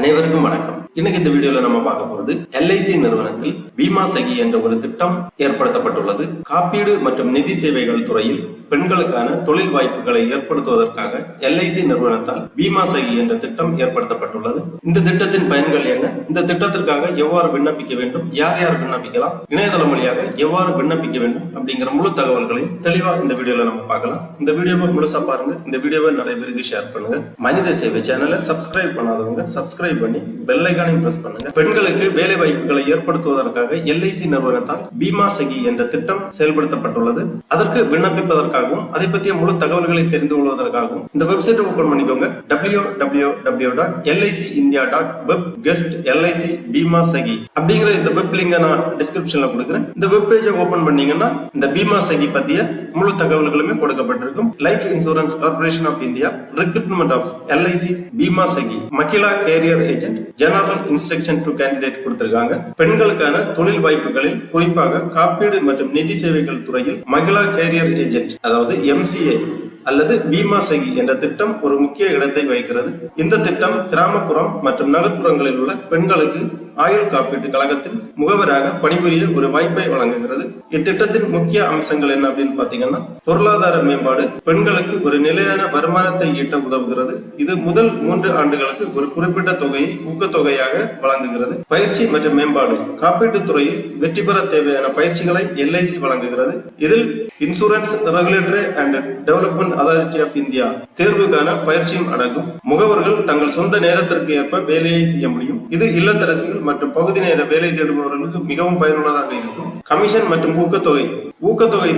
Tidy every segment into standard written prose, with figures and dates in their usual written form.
அனைவருக்கும் வணக்கம். இன்னைக்கு இந்த வீடியோல நம்ம பார்க்க போறது LIC நிறுவனத்தில் பீமா சகி என்ற ஒரு திட்டம் ஏற்படுத்தப்பட்டுள்ளது. காப்பீடு மற்றும் நிதி சேவைகள் துறையில் பெண்களுக்கான தொழில் வாய்ப்புகளை ஏற்படுத்துவதற்காக LIC நிறுவனத்தால் பீமா சகி என்ற திட்டம் ஏற்படுத்தப்பட்டுள்ளது. இந்த திட்டத்தின் பயன்கள் என்ன, இந்த திட்டத்திற்காக எவ்வாறு விண்ணப்பிக்க வேண்டும், யார் யார் விண்ணப்பிக்கலாம், இணையதளம் வழியாக எவ்வாறு விண்ணப்பிக்க வேண்டும் அப்படிங்கிற முழு தகவல்களையும் தெளிவா இந்த வீடியோல நம்ம பார்க்கலாம். இந்த வீடியோவை முழுசா பாருங்க. இந்த வீடியோவை நிறைய பேருக்கு ஷேர் பண்ணுங்க. மனித சேவை சேனலை சப்ஸ்கிரைப் பண்ணாதவங்க சப்ஸ்கிரைப் பண்ணி பெல் ஐகானையும் பிரஸ் பண்ணுங்க. பெண்களுக்கு வேலை வாய்ப்புகளை ஏற்படுத்துவதற்காக LIC நிறுவனத்தால் பீமா சகி என்ற திட்டம் செயல்படுத்தப்பட்டுள்ளது. அதற்கு விண்ணப்பிப்பதற்காகவும் அதை பற்றிய முழு தகவல்களை தெரிந்து கொள்வதற்காகவும் இந்த வெப்சைட் ஓபன் பண்ணிக்கோங்க. www.licindia.web/guest-lic பீமா சகி அப்படிங்கிற இந்த வெப் லிங்கை நான் டிஸ்கிரிப்ஷன்ல கொடுக்குறேன். இந்த வெப் பேஜை ஓபன் பண்ணீங்கன்னா இந்த பீமா சகி பற்றிய முழு தகவல்களுமே கொடுக்கப்பட்டிருக்கும். Life insurance corporation of India recruitment of LIC Bima Sakhi Mahila career agent general instruction to candidate கொடுத்திருக்காங்க. பெண்களுக்கான தொழில் வாய்ப்புகளில் குறிப்பாக காப்பீடு மற்றும் நிதி சேவைகள் துறையில் மகிழா கேரியர் ஏஜென்ட் அதாவது MCA அல்லது பீமா சகி என்ற திட்டம் ஒரு முக்கிய இடத்தை வகிக்கிறது. இந்த திட்டம் கிராமப்புறம் மற்றும் நகர்ப்புறங்களில் உள்ள பெண்களுக்கு ஆயுள் காப்பீட்டு கழகத்தில் முகவராக பணிபுரிய ஒரு வாய்ப்பை வழங்குகிறது. இத்திட்டத்தின் முக்கிய அம்சங்கள் என்ன அப்படின்னு பாத்தீங்கன்னா, பொருளாதார மேம்பாடு, பெண்களுக்கு ஒரு நிலையான வருமானத்தை ஈட்ட உதவுகிறது. இது முதல் 3 ஆண்டுகளுக்கு ஒரு குறிப்பிட்ட தொகையை ஊக்கத்தொகையாக வழங்குகிறது. பயிற்சி மற்றும் மேம்பாடு, காப்பீட்டு துறையில் வெற்றி பெற தேவையான பயிற்சிகளை LIC வழங்குகிறது. இதில் Insurance Regulatory and Development Authority of India தேர்வுக்கான பயிற்சியும் அடங்கும். முகவர்கள் தங்கள் சொந்த நேரத்திற்கு ஏற்ப வேலையை செய்ய முடியும். இது இல்லத்தரசிகள் மற்றும் பகுதி நேர வேலை தேடுபவர்களுக்கு மிகவும் பயனுள்ளதாக இருக்கும். கமிஷன் மற்றும் ஊக்கத்தொகை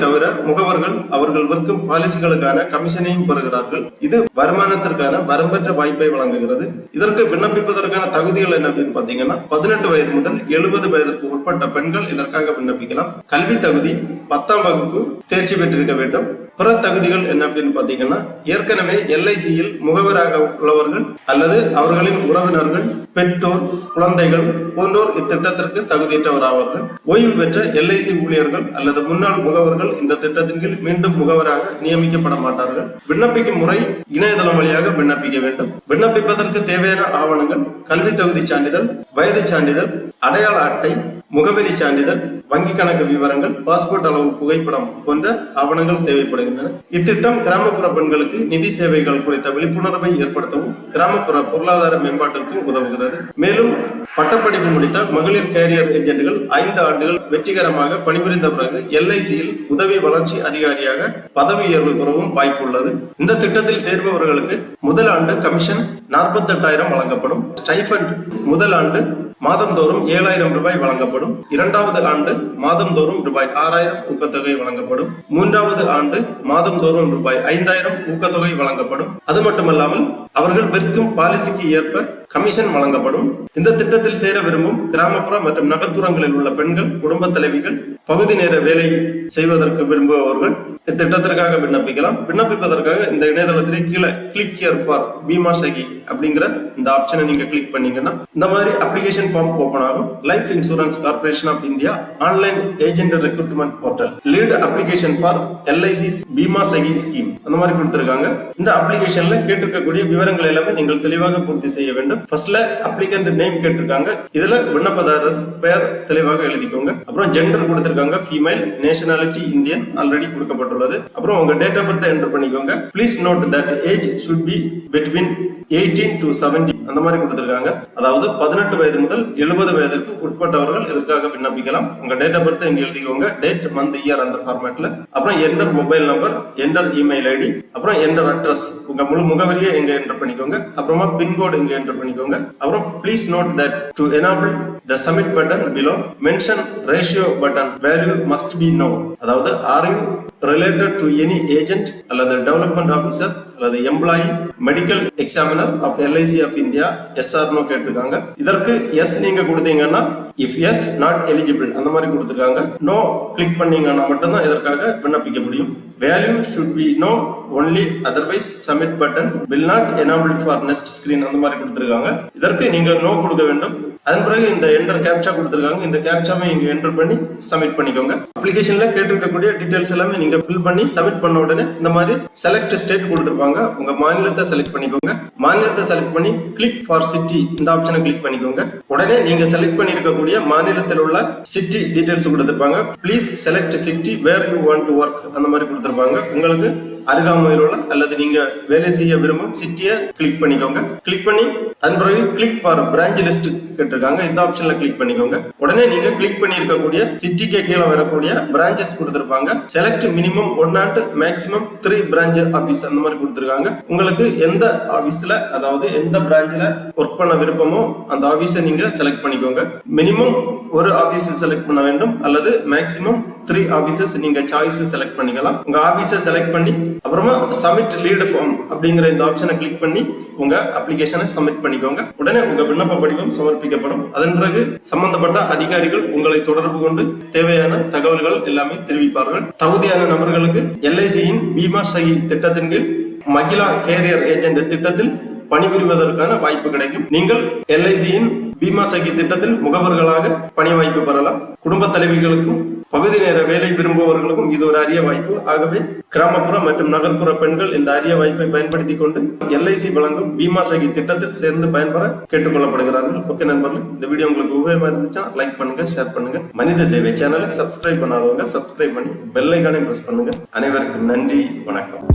தவிர முகவர்கள் அவர்கள் விற்கும் பாலிசிகளுக்கான கமிஷனையும் பெறுகிறார்கள். இது வருமானத்திற்கான வரம்பற்ற வாய்ப்பை வழங்குகிறது. இதற்கு விண்ணப்பிப்பதற்கான தகுதிகள் என்ன அப்படின்னு பாத்தீங்கன்னா, 18 வயது முதல் 70 வயதிற்கு உட்பட்ட பெண்கள் இதற்காக விண்ணப்பிக்கலாம். கல்வி தகுதி 10ஆம் வகுப்பு தேர்ச்சி பெற்றிருக்க வேண்டும். பிற தகுதிகள் என்ன அப்படின்னு பாத்தீங்கன்னா, ஏற்கனவே LICயில் முகவராக உள்ளவர்கள் அல்லது அவர்களின் உறவினர்கள், பெற்றோர், குழந்தைகள் போன்றோர் இத்திட்டத்திற்கு தகுதியற்றவராவார்கள். ஓய்வு பெற்ற LIC ஊழியர்கள் அல்லது முன்னாள் முகவர்கள் இந்த திட்டத்தின் கீழ் மீண்டும் முகவராக நியமிக்கப்பட மாட்டார்கள். விண்ணப்பிக்கும் முறை இணையதளம் வழியாக விண்ணப்பிக்க வேண்டும். விண்ணப்பிப்பதற்கு தேவையான ஆவணங்கள் கல்வி தகுதி சான்றிதழ், வயது சான்றிதழ், அடையாள அட்டை, முகவரி சான்றிதழ், வங்கி கணக்கு விவரங்கள், பாஸ்போர்ட் அளவு புகைப்படம் போன்ற ஆவணங்கள் தேவைப்படுகின்றன. இத்திட்டம் கிராமப்புற பெண்களுக்கு நிதி சேவைகள் குறித்த விழிப்புணர்வை ஏற்படுத்தவும் கிராமப்புற பொருளாதார மேம்பாட்டிற்கும் உதவுகிறது. மேலும் பட்டப்படிப்பு முடித்த மகளிர் கேரியர் ஏஜென்ட்கள் 5 ஆண்டுகள் வெற்றிகரமாக பணிபுரிந்த பிறகு LICயில் உதவி வளர்ச்சி அதிகாரியாக பதவி உயர்வு பெறவும் வாய்ப்பு உள்ளது. இந்த திட்டத்தில் சேர்பவர்களுக்கு முதல் ஆண்டு கமிஷன் 48,000 வழங்கப்படும். ஸ்டைஃபண்ட் முதல் ஆண்டு மாதந்தோறும் 7,000 ரூபாய் வழங்கப்படும். 2வது ஆண்டு மாதந்தோறும் ரூபாய் 6,000 ஊக்கத்தொகை வழங்கப்படும். 3வது ஆண்டு மாதந்தோறும் ரூபாய் 5,000 ஊக்கத்தொகை வழங்கப்படும். அது மட்டுமல்லாமல் அவர்கள் விற்கும் பாலிசிக்கு ஏற்ப கமிஷன் வழங்கப்படும். இந்த திட்டத்தில் சேர விரும்பும் கிராமப்புற மற்றும் நகர்ப்புறங்களில் உள்ள பெண்கள், குடும்ப தலைவிகள், பகுதி நேர வேலை செய்வதற்கு விரும்புபவர்கள் இத்திட்டத்திற்காக விண்ணப்பிக்கலாம். விண்ணப்பிப்பதற்காக இந்த இணையதளத்திலே கீழே கிளிக் ஹியர் ஃபார் பீமா சகி அப்படிங்கிற இந்த ஆப்ஷனை நீங்க கிளிக் பண்ணீங்கன்னா இந்த மாதிரி அப்ளிகேஷன் ஃபார்ம் ஓபன் ஆகும். Life insurance corporation of India online agent recruitment portal lead application for LIC Bima Sakhi scheme அந்த மாதிரி கொடுத்திருக்காங்க. இந்த அப்ளிகேஷன்ல கேட்டிருக்கக்கூடிய விவரங்கள் எல்லாமே நீங்கள் தெளிவாக பூர்த்தி செய்ய வேண்டும். ஃபர்ஸ்ட்ல அப்ளிகன்ட் நேம் கேட்டிருக்காங்க. இதுல விண்ணப்பதாரர் பெயர் தெளிவாக எழுதிக்கோங்க. அப்புறம் ஜெண்டர் கொடுத்திருக்காங்க, ஃபீமேல், நேஷனாலிட்டி இந்தியன் ஆல்ரெடி கொடுக்கப்பட்டுள்ளது. அப்புறம் உங்க டேட் ஆஃப் பர்த் என்டர் பண்ணிக்கோங்க. Please note that age should be between 18 to 70 அந்த மாதிரி கொடுத்திருக்காங்க. அதாவது 18 வயது முதல் 70 வயதிற்கு உட்பட்டவர்கள் இதற்காக விண்ணப்பிக்கலாம். உங்க டேட் ஆஃப் பர்த் இங்க எழுதிக்கோங்க, டேட், மந்த், இயர் அந்த ஃபார்மேட்ல. அப்புறம் enter mobile number, enter email ID, அப்புறம் என்டர் அட்ரஸ், உங்க முழு முகவரியை இங்க என்டர் பண்ணிக்கோங்க. அப்புறமா பின்கோடு இங்க என்டர் பண்ணிக்கோங்க. அப்புறம் please note that to enable the submit button below mention ratio button value must be no. அதாவது are you related to any agent அல்லது development officer அல்லது employee, medical examiner of LIC of India, yes or no கேட்டிருக்காங்க. இதற்கு S நீங்க கொடுத்தீங்கன்னா if S not eligible அந்த மாதிரி கொடுத்துருக்காங்க. நோ கிளிக் பண்ணீங்கன்னா மட்டும்தான் இதற்காக விண்ணப்பிக்க முடியும். Value should be no only otherwise submit button will not enabled for next screen அந்த மாதிரி கொடுத்துருக்காங்க. இதற்கு நீங்க நோ கொடுக்க வேண்டும். அதன் பிறகு இந்த என்டர் கேப்சா கொடுத்துருக்காங்க. இந்த கேப்சாவை இங்க என்டர் பண்ணி சப்மிட் பண்ணிக்கோங்க. அப்ளிகேஷன்ல கேட்டிருக்கக்கூடிய டீடைல்ஸ் எல்லாமே நீங்க ஃபில் பண்ணி சப்மிட் பண்ண உடனே இந்த மாதிரி செலக்ட் ஸ்டேட் கொடுத்துருப்பாங்க. கொடுத்திருப்பாங்க. உங்க மாநிலத்தை செலக்ட் பண்ணிக்கோங்க. மாநிலத்தை செலக்ட் பண்ணி கிளிக் ஃபார் சிட்டி இந்த ஆப்ஷனை கிளிக் பண்ணிக்கோங்க. உடனே நீங்க செலக்ட் பண்ணிருக்கக்கூடிய மாநிலத்தில் உள்ள சிட்டி டீடைல்ஸ் கொடுத்திருப்பாங்க. Please select city where you want to work அந்த மாதிரி கொடுத்திருப்பாங்க. உங்களுக்கு அருகாமையில் உள்ள அல்லது நீங்க வேலை செய்ய விரும்பும் சிட்டியை கிளிக் பண்ணிக்கோங்க. கிளிக் பண்ணி அதன் பிறகு கிளிக் ஃபார் பிரான்ச் லிஸ்ட் கேட்டிருக்காங்க. இந்த ஆப்ஷன்ல கிளிக் பண்ணிக்கோங்க. உடனே நீங்க கிளிக் பண்ணி இருக்கக்கூடிய சிட்டிக்கு கீழே வரக்கூடிய பிரான்ச்சஸ் கொடுத்திருப்பாங்க. Select minimum 1 and maximum 3 branch office அந்த மாதிரி கொடுத்திருக்காங்க. உங்களுக்கு எந்த ஆபீஸ்ல அதாவது எந்த பிரான்ச்ல ஒர்க் பண்ண விருப்பமோ அந்த ஆபீஸை நீங்க செலக்ட் பண்ணிக்கோங்க. மினிமம் ஒரு ஆபீஸ் செலக்ட் பண்ண வேண்டும் அல்லது மேக்ஸிமம் 3 ஆபீசஸ் நீங்க சாய்ஸ் செலக்ட் பண்ணிக்கலாம். உங்க ஆபீஸை செலக்ட் பண்ணி அப்புறமா சப்மிட் லீட் ஃபார்ம் அப்படிங்கிற இந்த ஆப்ஷனை கிளிக் பண்ணி உங்க அப்ளிகேஷனை சப்மிட் பண்ணிக்கோங்க. உடனே உங்க விண்ணப்ப படிவம் சமர்ப்பிக்கப்படும். அதன் பிறகு சம்பந்தப்பட்ட அதிகாரிகள் உங்களை தொடர்பு கொண்டு தேவையான தகவல்கள் எல்லாமே தெரிவிப்பார்கள். தகுதியான நபர்களுக்கு LICயின் பீமா சகி திட்டத்தின் கீழ் மகிழா கேரியர் ஏஜென்ட் திட்டத்தில் பணிபுரிவதற்கான வாய்ப்பு கிடைக்கும். நீங்கள் LICயின் பீமா சகி திட்டத்தில் முகவர்களாக பணி வாய்ப்பு பெறலாம். குடும்ப தலைவிகளுக்கும் பகுதி நேர வேலை விரும்புபவர்களுக்கும் இது ஒரு அரிய வாய்ப்பு. ஆகவே கிராமப்புற மற்றும் நகர்ப்புற பெண்கள் இந்த அரிய வாய்ப்பை பயன்படுத்திக் கொண்டு LIC வழங்கும் பீமா சகி திட்டத்தில் சேர்ந்து பயன்பெற கேட்டுக்கொள்ளப்படுகிறார்கள். ஓகே நண்பர்கள், இந்த வீடியோ உங்களுக்கு உபயோகமா இருந்துச்சுன்னா லைக் பண்ணுங்க, ஷேர் பண்ணுங்க. மனித சேவை சேனலை சப்ஸ்கிரைப் பண்ணாதவங்க சப்ஸ்கிரைப் பண்ணி பெல் ஐகானை பிரஸ் பண்ணுங்க. அனைவருக்கும் நன்றி, வணக்கம்.